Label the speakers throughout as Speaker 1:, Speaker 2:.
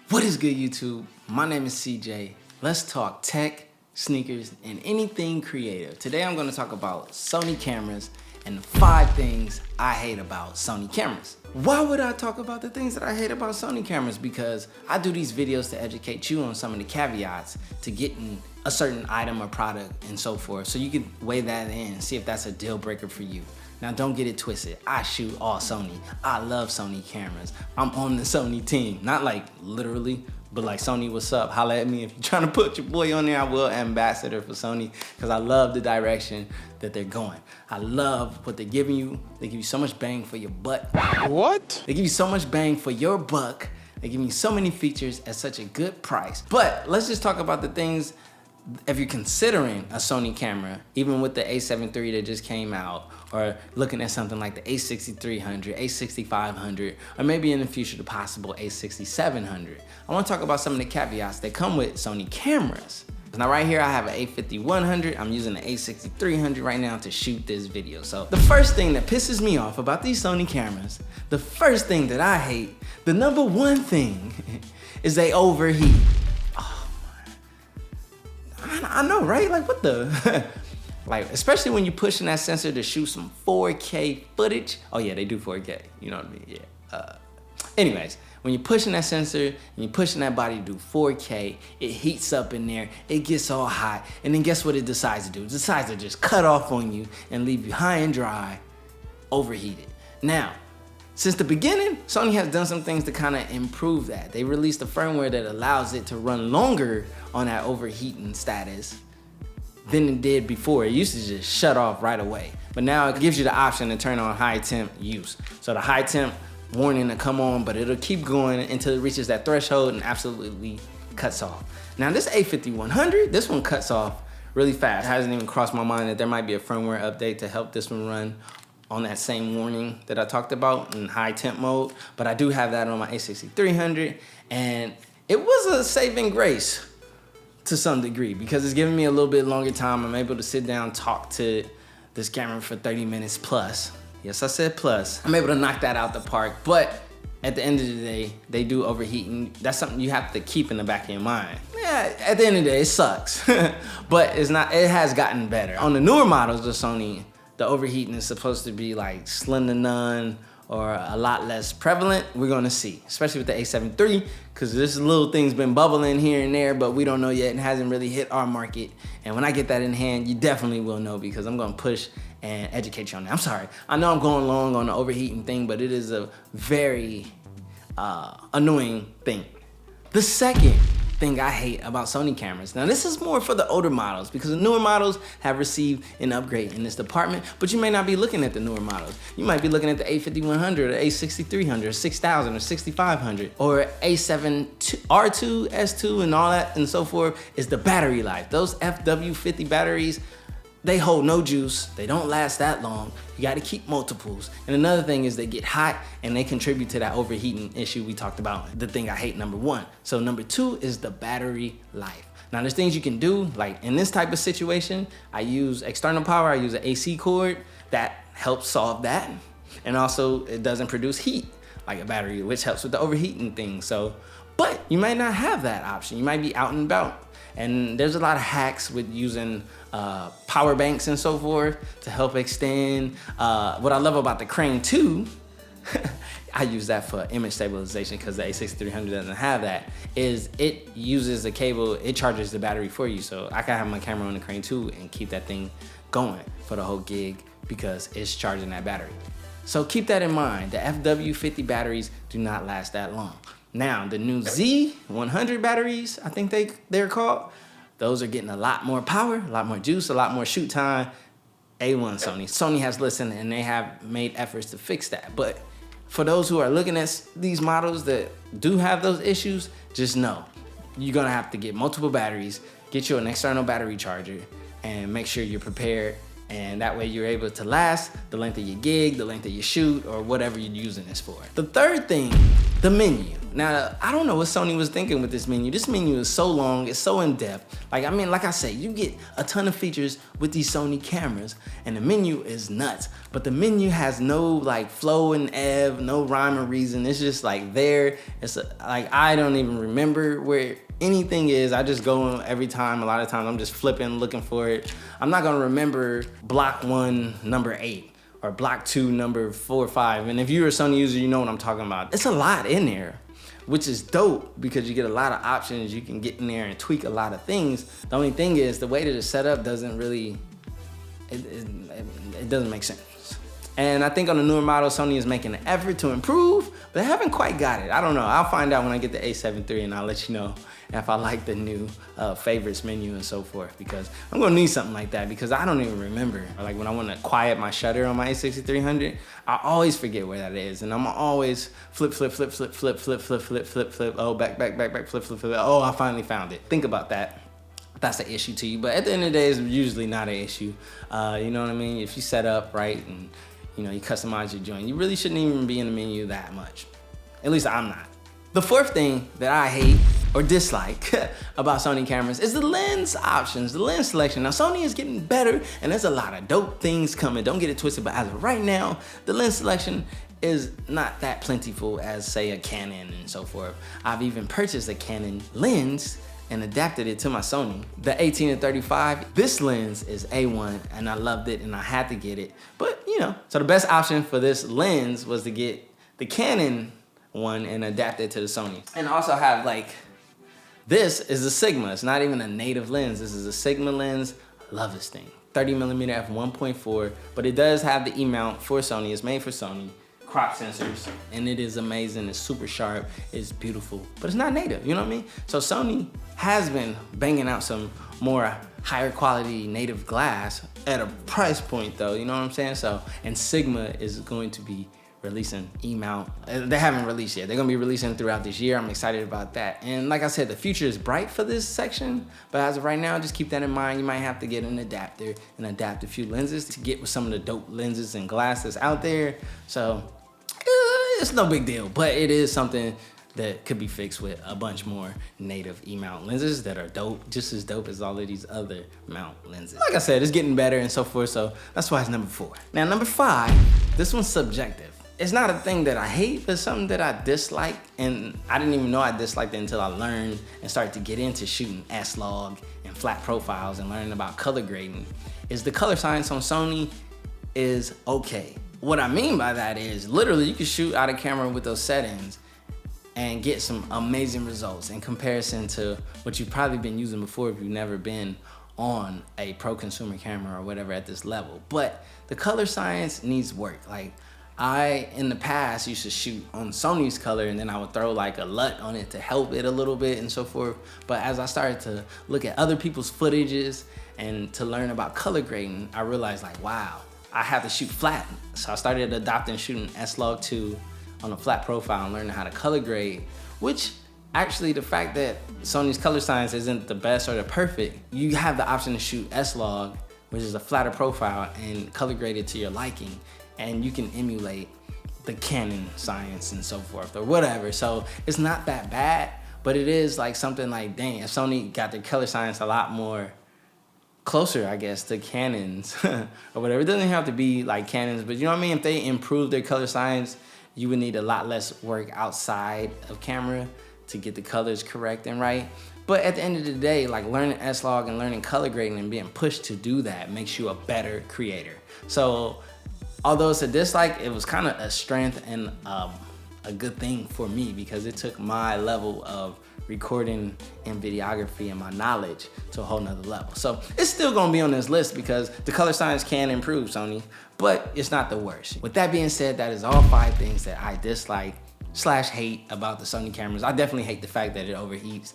Speaker 1: What is good, YouTube? My name is CJ. Let's talk tech, sneakers, and anything creative. Today I'm going to talk about Sony cameras and the 5 things I hate about Sony cameras. Why would I talk about the things that I hate about Sony cameras? Because I do these videos to educate you on some of the caveats to getting a certain item or product and so forth, so you can weigh that in and see if that's a deal breaker for you. Now don't get it twisted, I shoot all Sony. I love Sony cameras. I'm on the Sony team. Not like literally, but like Sony, what's up? Holla at me if you're trying to put your boy on there. I will ambassador for Sony because I love the direction that they're going. I love what they're giving you. They give you so much bang for your butt.
Speaker 2: What?
Speaker 1: They give you so much bang for your buck. They give you so many features at such a good price. But let's just talk about the things. If you're considering a Sony camera, even with the A7III that just came out, or looking at something like the A6300, A6500, or maybe in the future the possible A6700, I want to talk about some of the caveats that come with Sony cameras. Now right here I have an A5100, I'm using the A6300 right now to shoot this video. So the first thing that pisses me off about these Sony cameras, the first thing that I hate, the number one thing, is they overheat. I know, right? Like, what the? Like, especially when you're pushing that sensor to shoot some 4K footage. Oh yeah, they do 4K, you know what I mean? Yeah. Anyways, when you're pushing that sensor and you're pushing that body to do 4K, it heats up in there, it gets all hot, and then guess what it decides to do? It decides to just cut off on you and leave you high and dry, overheated. Now, since the beginning, Sony has done some things to kind of improve that. They released a firmware that allows it to run longer on that overheating status than it did before. It used to just shut off right away. But now it gives you the option to turn on high temp use. So the high temp warning to come on, but it'll keep going until it reaches that threshold and absolutely cuts off. Now this A5100, this one cuts off really fast. It hasn't even crossed my mind that there might be a firmware update to help this one run on that same warning that I talked about in high temp mode, but I do have that on my A6300, and it was a saving grace to some degree because it's giving me a little bit longer time. I'm able to sit down, talk to this camera for 30 minutes plus. Yes, I said plus. I'm able to knock that out the park, but at the end of the day, they do overheating. That's something you have to keep in the back of your mind. Yeah, at the end of the day, it sucks, but it's not. It has gotten better. On the newer models of Sony, the overheating is supposed to be like slim to none or a lot less prevalent. We're gonna see, especially with the A7III, because this little thing's been bubbling here and there, but we don't know yet and hasn't really hit our market. And when I get that in hand, you definitely will know because I'm gonna push and educate you on that. I'm sorry, I know I'm going long on the overheating thing, but it is a very annoying thing. The second thing I hate about Sony cameras. Now this is more for the older models because the newer models have received an upgrade in this department, but you may not be looking at the newer models. You might be looking at the A5100, or A6300, 6000, or 6500, or A7R2, S2, and all that and so forth. Is the battery life. Those FW50 batteries, they hold no juice, they don't last that long. You gotta keep multiples. And another thing is they get hot and they contribute to that overheating issue we talked about, the thing I hate, number 1. So number 2 is the battery life. Now there's things you can do, like in this type of situation, I use external power, I use an AC cord, that helps solve that. And also it doesn't produce heat like a battery, which helps with the overheating thing. So, but you might not have that option. You might be out and about. And there's a lot of hacks with using power banks and so forth to help extend. What I love about the Crane 2, I use that for image stabilization because the A6300 doesn't have that, is it uses the cable, it charges the battery for you. So I can have my camera on the Crane 2 and keep that thing going for the whole gig because it's charging that battery. So keep that in mind. The FW50 batteries do not last that long. Now, the new Z100 batteries, I think they're called, those are getting a lot more power, a lot more juice, a lot more shoot time. A1 Sony. Sony has listened and they have made efforts to fix that. But for those who are looking at these models that do have those issues, just know you're gonna have to get multiple batteries, get you an external battery charger, and make sure you're prepared And that way you're able to last the length of your gig, the length of your shoot, or whatever you're using this for. The third thing, the menu. Now, I don't know what Sony was thinking with this menu. This menu is so long, it's so in-depth. Like I said, you get a ton of features with these Sony cameras, and the menu is nuts. But the menu has no like flow and ebb, no rhyme or reason. It's just like there. Like I don't even remember where anything is. I just go every time. A lot of times I'm just flipping, looking for it. I'm not gonna remember block 1, number 8. Or block 2, number 4 or 5. And if you're a Sony user, you know what I'm talking about. It's a lot in there, which is dope because you get a lot of options. You can get in there and tweak a lot of things. The only thing is the way that it's set up doesn't really, it doesn't make sense. And I think on the newer model, Sony is making an effort to improve, but they haven't quite got it. I don't know. I'll find out when I get the A7III and I'll let you know if I like the new favorites menu and so forth, because I'm gonna need something like that because I don't even remember. Like when I wanna quiet my shutter on my A6300, I always forget where that is. And I'm always flip. Oh, back, flip. Oh, I finally found it. Think about that. That's an issue to you, but at the end of the day, it's usually not an issue. You know what I mean? If you set up right and you customize your joint, you really shouldn't even be in the menu that much. At least I'm not. The fourth thing that I hate or dislike about Sony cameras is the lens options, the lens selection. Now Sony is getting better and there's a lot of dope things coming. Don't get it twisted, but as of right now, the lens selection is not that plentiful as say a Canon and so forth. I've even purchased a Canon lens and adapted it to my Sony. The 18-35, this lens is A1 and I loved it and I had to get it. But so the best option for this lens was to get the Canon one and adapt it to the Sony. And also have like, this is a Sigma. It's not even a native lens. This is a Sigma lens. I love this thing. 30mm f1.4, but it does have the E-mount for Sony. It's made for Sony. Crop sensors, and it is amazing. It's super sharp, it's beautiful, but it's not native, you know what I mean? So Sony has been banging out some more higher quality native glass at a price point though, you know what I'm saying? So, and Sigma is going to be releasing E-mount. They haven't released yet. They're gonna be releasing throughout this year. I'm excited about that. And like I said, the future is bright for this section, but as of right now, just keep that in mind. You might have to get an adapter and adapt a few lenses to get with some of the dope lenses and glasses out there. So it's no big deal, but it is something that could be fixed with a bunch more native E-mount lenses that are dope, just as dope as all of these other mount lenses. Like I said, it's getting better and so forth, so that's why it's number 4. Now, number 5, this one's subjective. It's not a thing that I hate, but something that I dislike, and I didn't even know I disliked it until I learned and started to get into shooting S-Log and flat profiles and learning about color grading, is the color science on Sony is okay. What I mean by that is literally you can shoot out of camera with those settings and get some amazing results in comparison to what you've probably been using before if you've never been on a pro consumer camera or whatever at this level. But the color science needs work. Like I, in the past, used to shoot on Sony's color and then I would throw like a LUT on it to help it a little bit and so forth. But as I started to look at other people's footages and to learn about color grading, I realized like, wow, I have to shoot flat. So I started adopting shooting S-Log 2 on a flat profile and learning how to color grade, which actually the fact that Sony's color science isn't the best or the perfect, you have the option to shoot S-Log, which is a flatter profile, and color grade it to your liking. And you can emulate the Canon science and so forth or whatever. So it's not that bad, but it is like something like, dang, if Sony got their color science a lot more closer, I guess, to Canons or whatever. It doesn't have to be like Canons, but you know what I mean? If they improve their color science, you would need a lot less work outside of camera to get the colors correct and right. But at the end of the day, like learning S-Log and learning color grading and being pushed to do that makes you a better creator. So although it's a dislike, it was kind of a strength and a good thing for me because it took my level of recording and videography and my knowledge to a whole nother level. So it's still gonna be on this list because the color science can improve, Sony, but it's not the worst. With that being said, that is all 5 things that I dislike / hate about the Sony cameras. I definitely hate the fact that it overheats,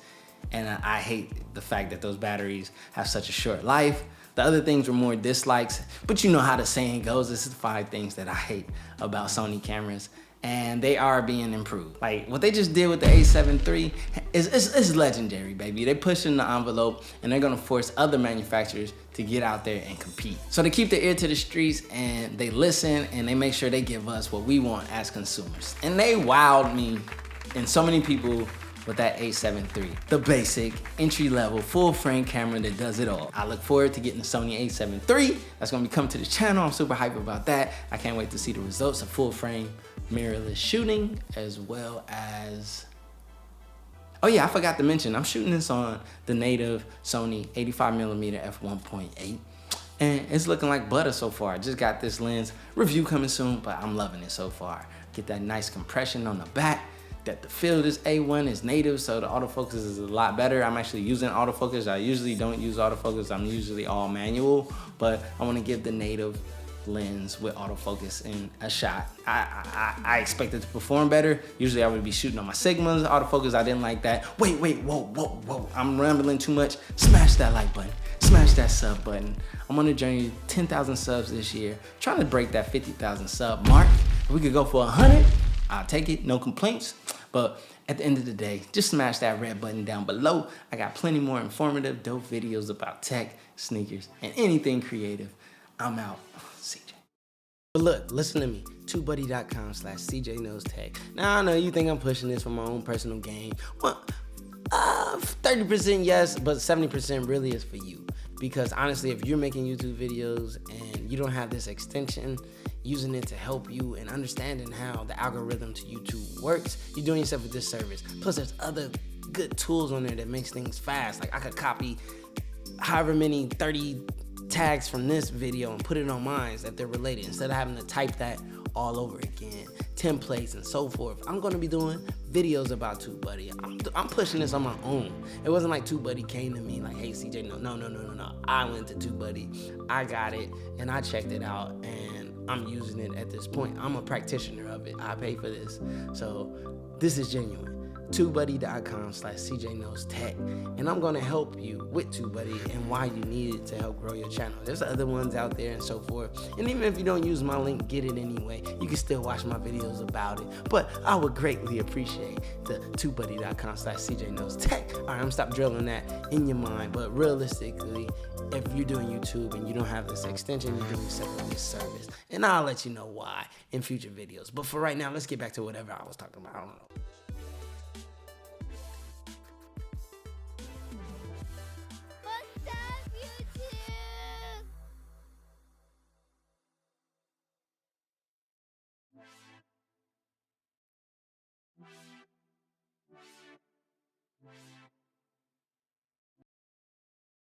Speaker 1: and I hate the fact that those batteries have such a short life. The other things were more dislikes, but you know how the saying goes, this is the 5 things that I hate about Sony cameras, and they are being improved. Like what they just did with the A7III, it's legendary, baby. They're pushing the envelope and they're gonna force other manufacturers to get out there and compete. So they keep their ear to the streets and they listen and they make sure they give us what we want as consumers. And they wowed me and so many people with that A7 III, the basic, entry-level, full-frame camera that does it all. I look forward to getting the Sony A7 III. That's gonna be coming to the channel. I'm super hyped about that. I can't wait to see the results of full-frame mirrorless shooting, as well as, oh yeah, I forgot to mention, I'm shooting this on the native Sony 85mm f1.8. And it's looking like butter so far. I just got this lens review coming soon, but I'm loving it so far. Get that nice compression on the back. That the field is A1, is native, so the autofocus is a lot better. I'm actually using autofocus. I usually don't use autofocus. I'm usually all manual, but I want to give the native lens with autofocus in a shot. I expect it to perform better. Usually I would be shooting on my Sigmas. Autofocus, I didn't like that. Wait, whoa. I'm rambling too much. Smash that like button. Smash that sub button. I'm on a journey to 10,000 subs this year. Trying to break that 50,000 sub mark. If we could go for 100, I'll take it, no complaints. But at the end of the day, just smash that red button down below. I got plenty more informative, dope videos about tech, sneakers, and anything creative. I'm out. CJ. But look, listen to me. TubeBuddy.com/CJKnowsTECH. Now, I know you think I'm pushing this for my own personal gain. Well, 30% yes, but 70% really is for you. Because honestly, if you're making YouTube videos and you don't have this extension, using it to help you and understanding how the algorithm to YouTube works, you're doing yourself a disservice. Plus, there's other good tools on there that makes things fast. Like I could copy however many 30 tags from this video and put it on mine that they're related instead of having to type that all over again, templates and so forth. I'm gonna be doing videos about TubeBuddy. I'm pushing this on my own. It wasn't like TubeBuddy came to me like, hey CJ, no. I went to TubeBuddy, I got it, and I checked it out, and I'm using it at this point. I'm a practitioner of it. I pay for this. So this is genuine. TubeBuddy.com/CJKnowsTECH, and I'm gonna help you with TubeBuddy and why you need it to help grow your channel. There's other ones out there and so forth. And even if you don't use my link, get it anyway. You can still watch my videos about it. But I would greatly appreciate the TubeBuddy.com/CJKnowsTECH. All right, I'm gonna stop drilling that in your mind. But realistically, if you're doing YouTube and you don't have this extension, you're doing yourself a disservice. And I'll let you know why in future videos. But for right now, let's get back to whatever I was talking about. I don't know.